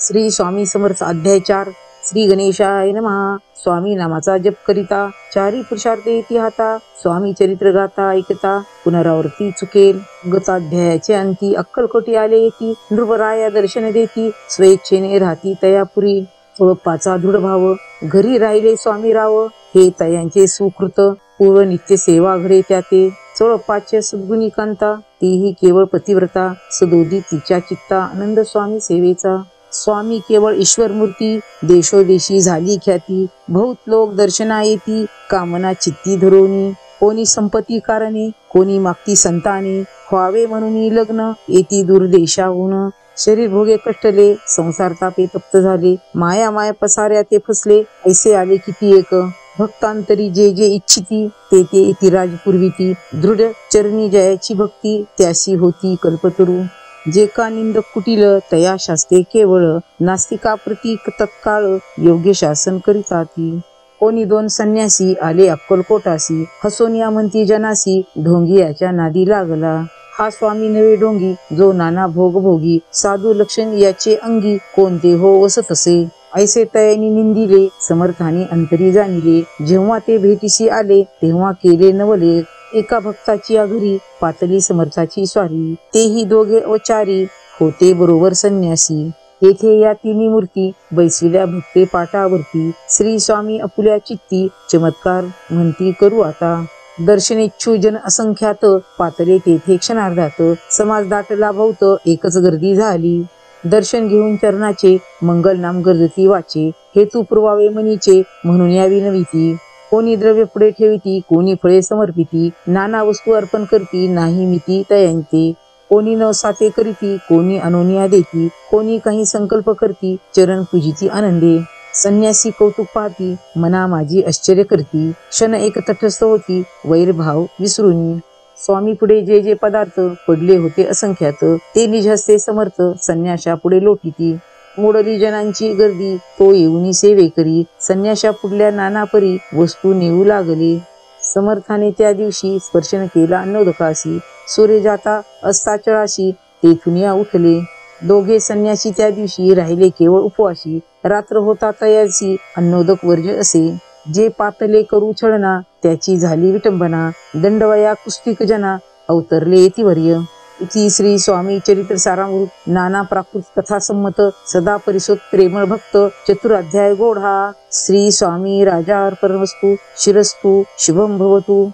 श्री स्वामी समर्थ अध्याय 4. श्री गणेशाय नमः. स्वामी नामाचा जप करिता चारी पुरुषार्थ येती हाता. स्वामी चरित्र गाता ऐकता पुनरावृत्ती चुकेल. गताध्यायाचे अंती अक्कलकोटी आले येती. नृपराया दर्शन देती स्वेच्छेने राहती तयापुरी. ओळपाचा दृढ भाव घरी राहिले स्वामी राव. हे तयांचे सुकृत पूर्व नित्य सेवा घडे त्याते. चोळपाच्या सद्गुणी कांता तीही केवळ पतिव्रता. सदोदी तिच्या चित्ता आनंद स्वामी सेवेचा. स्वामी केवळ ईश्वर मूर्ती देशोदेशी झाली ख्याती. बहुत लोक दर्शना येती कामना चित्ती धरोनी. कोणी संपत्ती कारणे कोणी मागती संताने. व्हावे म्हणून लग्न येती दूरदेशाहून. शरीर भोगे कष्टले संसार तापे तप्त झाले. माया माया पसाऱ्या ते फसले ऐसे आले किती एक. भक्तांतरी जे जे इच्छिती ते ते येती राजपूर्वीती. दृढ चरणी जयाची भक्ती त्यासी होती कल्पतरू. जे का निंदक कुटील तया शास्ते केवळ. नास्तिका प्रतीक तत्काळ योग्य शासन करिताती. कोणी दोन संन्यासी आले अक्कलकोटासी. हसोनिया म्हणती जनासी ढोंगी याच्या नादी लागला. हा स्वामी नवे ढोंगी जो नाना भोग भोगी. साधू लक्षण याचे अंगी कोणते हो वसतसे. ऐसे तयानी निंदिले समर्थाने अंतरी जाणिले. जेव्हा ते भेटीशी आले तेव्हा केले नवले. एका भक्ताची घरी पातली समर्थाची स्वारी. तेही दोघे अवचारी होते बरोबर संन्यासी. येथे या तिन्ही मूर्ती बैसविल्या भक्ते पाटावरती. श्री स्वामी अपुल्या चित्ती चमत्कार म्हणती करू आता. दर्शनेच्छू जन असंख्यात पातले तेथे क्षणार्धात. समाज दाटला बहुत एकच गर्दी झाली. दर्शन घेऊन चरणाचे मंगल नाम गर्जती वाचे. हेतू पुरवावे मनीचे म्हणून यावी नवीती. कोणी द्रव्य पुढे ठेविती कोणी फळे समर्पिती. नाना वस्तू अर्पण करती नाही मिती तयांते. कोणी नवसाते करीती कोणी अनोनिया देती. कोणी काही संकल्प करती चरण पूजिती आनंदे. संन्यासी कौतुक पाहती मना माझी आश्चर्य करती. क्षण एक तटस्थ होती वैरभाव विसरुनी. स्वामी पुढे जे जे पदार्थ पडले होते असंख्यात ते निज हस्ते समर्थ संन्याशा पुढे लोटीती. मोडली जनांची गर्दी तो येऊनी सेवे करी. संन्याशा पुढल्या नाना परी वस्तू नेऊ लागले. समर्थाने त्या दिवशी स्पर्शन केला अन्नोदकासी. सूर्य जाता अस्ताचळाशी तेथून उठले. दोघे संन्यासी त्या दिवशी राहिले केवळ उपवासी. रात्र होता तयाची अन्नोदक वर्ज असे. जे पातले करू छळना त्याची झाली विटंबना. दंडवया कुस्तिक जना अवतरले येतिवर्य. इति श्री स्वामी चरित्र सारामृत. नाना प्राकृत कथा संमत सदा परिसोत प्रेमळ भक्त. चतुराध्याय गोढा. श्री स्वामी राजा अर्पणमस्तु. शिरस्तु शुभम भवतु.